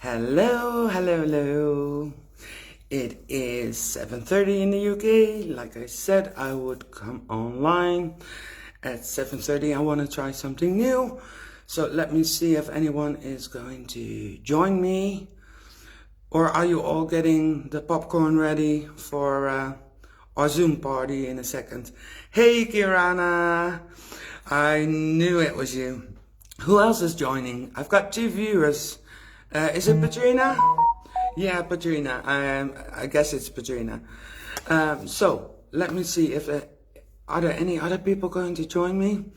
Hello, hello, hello. It is 7:30 in the UK. Like I said, I would come online at 7:30. I want to try something new. So let me see if anyone is going to join me. Or are you all getting the popcorn ready for our Zoom party in a second? Hey, Kirana. I knew it was you. Who else is joining? I've got 2 viewers. Is it Patrina? Yeah, Patrina. I guess it's Patrina. So let me see if are there any other people going to join me?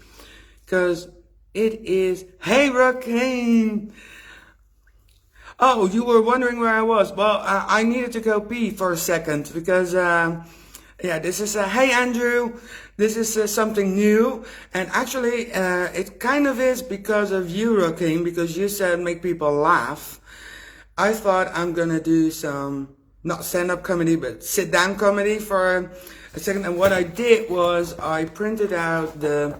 Because it is. Hey, Rakeen. Oh, you were wondering where I was. Well, I needed to go pee for a second because yeah, this is hey Andrew. This is something new, and actually it kind of is because of you, Rakeen, because you said make people laugh. I thought I'm gonna do some, not stand-up comedy, but sit-down comedy for a second. And what I did was I printed out the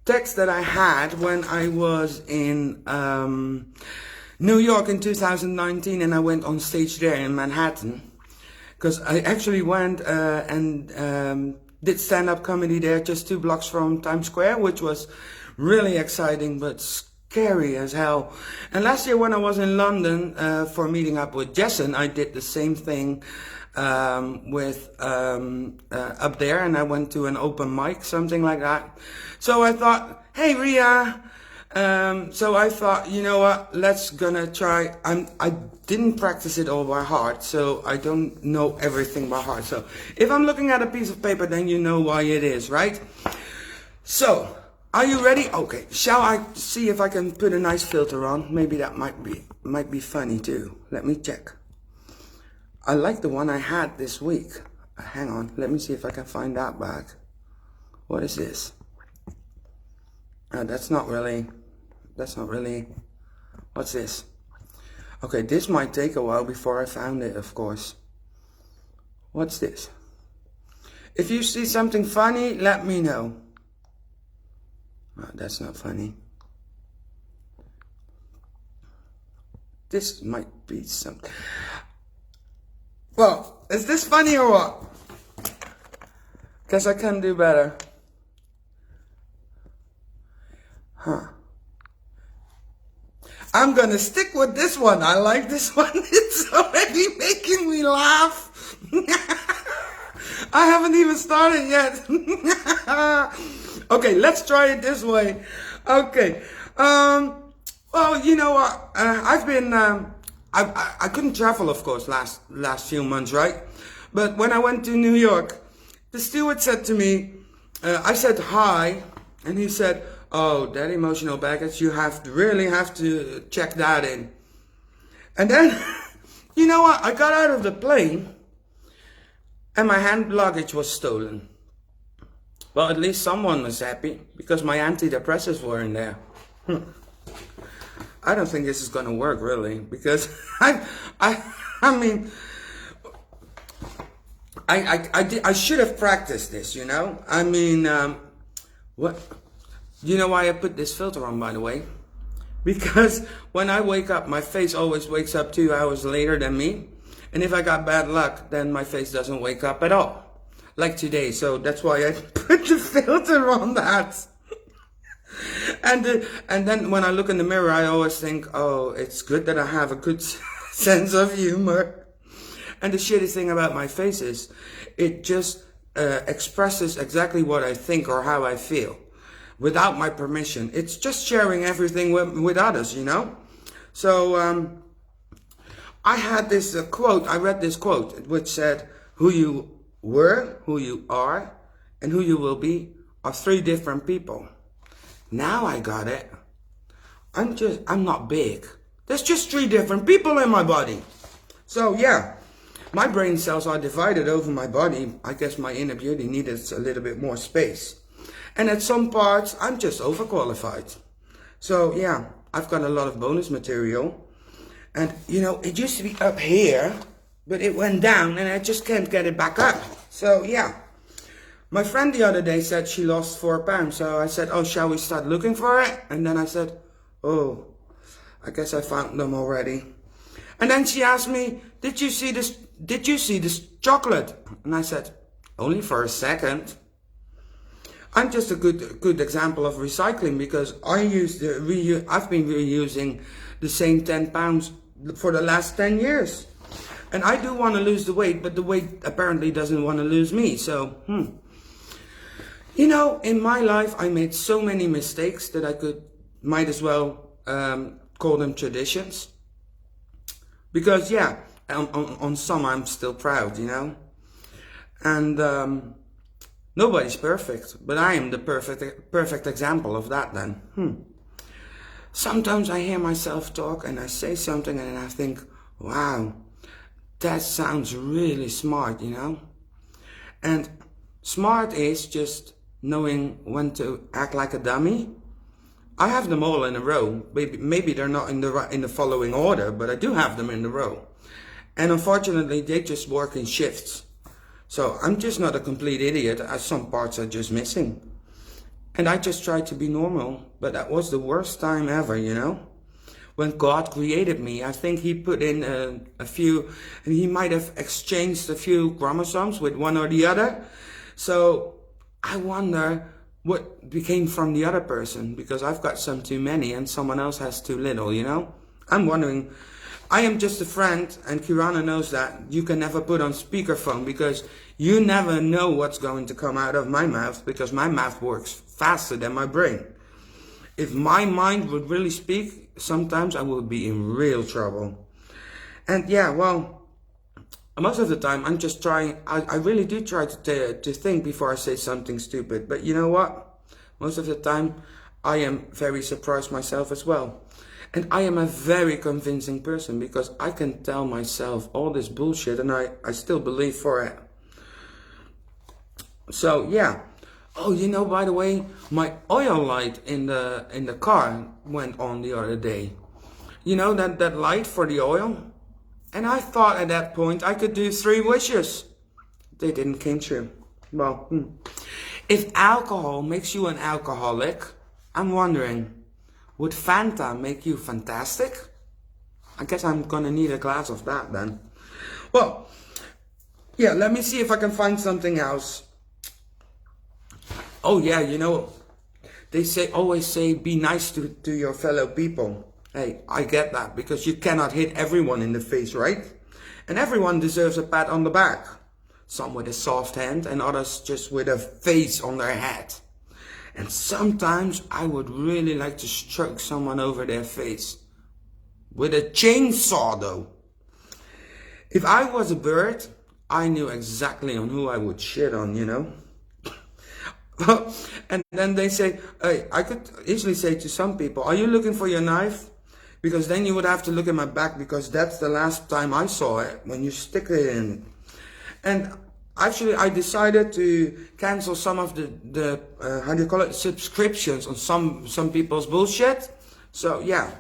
text that I had when I was in New York in 2019, and I went on stage there in Manhattan. Because I actually went and did stand-up comedy there just 2 blocks from Times Square, which was really exciting but scary as hell. And last year when I was in London for meeting up with Jessen, I did the same thing with up there, and I went to an open mic, something like that. So I thought, hey Ria, so I thought, you know what, let's gonna try. I didn't practice it all by heart, so I don't know everything by heart. So if I'm looking at a piece of paper, then you know why it is, right? So, are you ready? Okay, shall I see if I can put a nice filter on? Maybe that might be funny too. Let me check. I like the one I had this week. Hang on, let me see if I can find that bag. What is this? That's not really, what's this? Okay, this might take a while before I found it, of course. What's this? If you see something funny, let me know. Oh, that's not funny. This might be something. Well, is this funny or what? Guess I can do better. Huh. I'm gonna stick with this one. I like this one. It's already making me laugh. I haven't even started yet. Okay, let's try it this way. Okay. Well, you know what? I've been. I couldn't travel, of course, last few months, right? But when I went to New York, the steward said to me, I said hi, and he said, "Oh, that emotional baggage, you really have to check that in." And then, you know what? I got out of the plane and my hand luggage was stolen. Well, at least someone was happy because my antidepressants were in there. I don't think this is going to work really because I mean, I should have practiced this, you know? I mean, what? You know why I put this filter on, by the way? Because when I wake up, my face always wakes up 2 hours later than me. And if I got bad luck, then my face doesn't wake up at all. Like today. So that's why I put the filter on that. And then when I look in the mirror, I always think, oh, it's good that I have a good sense of humor. And the shitty thing about my face is, it just expresses exactly what I think or how I feel. Without my permission. It's just sharing everything with others, you know? So, I had this quote, I read this quote, which said, who you were, who you are, and who you will be are 3 different people. Now I got it. I'm not big. There's just 3 different people in my body. So, yeah. My brain cells are divided over my body. I guess my inner beauty needed a little bit more space. And at some parts, I'm just overqualified. So, yeah, I've got a lot of bonus material. And, you know, it used to be up here, but it went down and I just can't get it back up. So, yeah. My friend the other day said she lost 4 pounds. So I said, oh, shall we start looking for it? And then I said, oh, I guess I found them already. And then she asked me, did you see this chocolate? And I said, only for a second. I'm just a good example of recycling, because I've been reusing the same 10 pounds for the last 10 years. And I do want to lose the weight, but the weight apparently doesn't want to lose me. So, You know, in my life, I made so many mistakes that I might as well call them traditions. Because, yeah, on some I'm still proud, you know. And nobody's perfect, but I am the perfect example of that then. Sometimes I hear myself talk and I say something and I think, wow, that sounds really smart, you know. And smart is just knowing when to act like a dummy. I have them all in a row. Maybe they're not in the following order, but I do have them in a row. And unfortunately, they just work in shifts. So I'm just not a complete idiot, as some parts are just missing. And I just try to be normal, but that was the worst time ever, you know. When God created me, I think he put in a few, and he might have exchanged a few chromosomes with one or the other. So I wonder what became from the other person, because I've got some too many and someone else has too little, you know. I'm wondering, I am just a friend, and Kirana knows that. You can never put on speakerphone, because you never know what's going to come out of my mouth, because my mouth works faster than my brain. If my mind would really speak, sometimes I would be in real trouble. And yeah, well, most of the time I'm just trying, I really do try to think before I say something stupid. But you know what? Most of the time I am very surprised myself as well. And I am a very convincing person, because I can tell myself all this bullshit and I still believe for it. So yeah. Oh, you know, by the way, my oil light in the car went on the other day. You know, that light for the oil? And I thought at that point I could do 3 wishes. They didn't come true. Well, if alcohol makes you an alcoholic, I'm wondering, would Fanta make you fantastic? I guess I'm gonna need a glass of that then. Well, yeah, let me see if I can find something else. Oh yeah, you know, they always say be nice to your fellow people. Hey, I get that, because you cannot hit everyone in the face, right? And everyone deserves a pat on the back. Some with a soft hand and others just with a face on their head. And sometimes I would really like to stroke someone over their face. With a chainsaw though. If I was a bird, I knew exactly on who I would shit on, you know. And then they say, hey, I could easily say to some people, are you looking for your knife? Because then you would have to look at my back, because that's the last time I saw it, when you stick it in. And actually I decided to cancel some of the how do you call it, subscriptions on some people's bullshit. So yeah,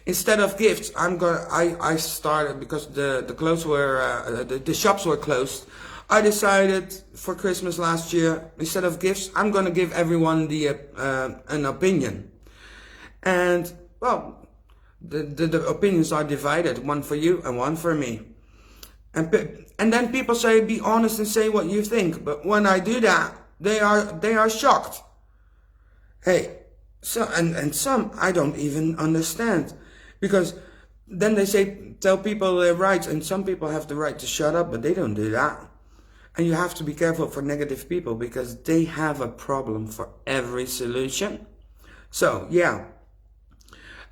instead of gifts, I started, because the clothes were, the shops were closed. I decided for Christmas last year, instead of gifts, I'm going to give everyone an opinion. And, well, the opinions are divided, one for you and one for me. And then people say, be honest and say what you think. But when I do that, they are shocked. Hey, so and some I don't even understand. Because then they say, tell people their rights, and some people have the right to shut up, but they don't do that. And you have to be careful for negative people, because they have a problem for every solution. So, yeah.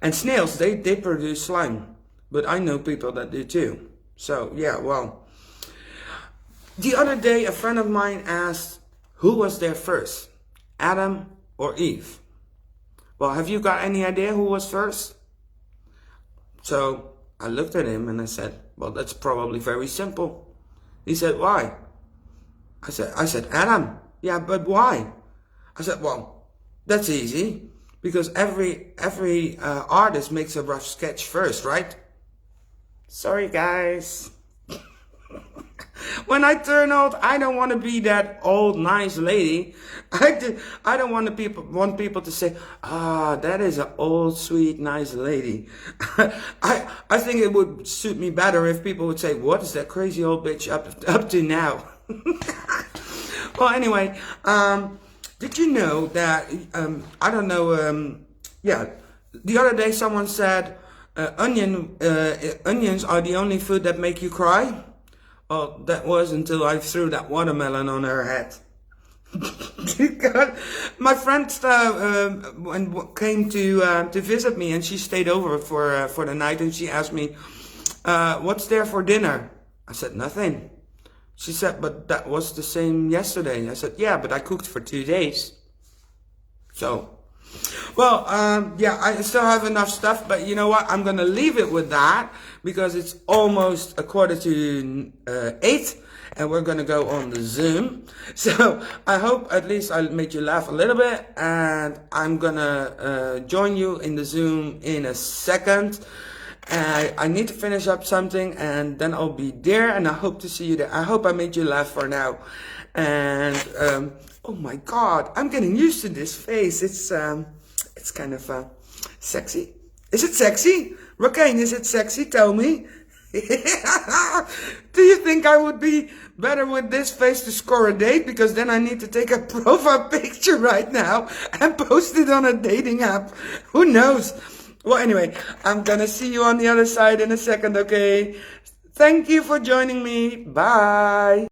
And snails, they produce slime. But I know people that do too. So, yeah, well. The other day, a friend of mine asked, who was there first? Adam or Eve? Well, have you got any idea who was first? So, I looked at him and I said, well, that's probably very simple. He said, why? I said, Adam. Yeah, but why? I said, well, that's easy. Because every artist makes a rough sketch first, right? Sorry, guys. When I turn old, I don't want to be that old nice lady. I don't want people to say, ah, that is an old sweet nice lady. I think it would suit me better if people would say, what is that crazy old bitch up to now? Well, anyway, did you know that I don't know? Yeah, the other day someone said onions are the only food that make you cry. Well, that was until I threw that watermelon on her head. My friend came to visit me, and she stayed over for the night, and she asked me, "What's there for dinner?" I said, "Nothing." She said, "But that was the same yesterday." I said, "Yeah, but I cooked for 2 days." So, well, yeah, I still have enough stuff, but you know what? I'm gonna leave it with that because it's almost 7:45, and we're gonna go on the Zoom. So I hope at least I made you laugh a little bit, and I'm gonna join you in the Zoom in a second. I need to finish up something, and then I'll be there, and I hope to see you there. I hope I made you laugh for now. And oh my God, I'm getting used to this face. It's kind of sexy. Is it sexy? Rokane, is it sexy? Tell me. Do you think I would be better with this face to score a date? Because then I need to take a profile picture right now and post it on a dating app. Who knows? Well, anyway, I'm gonna see you on the other side in a second, okay? Thank you for joining me. Bye.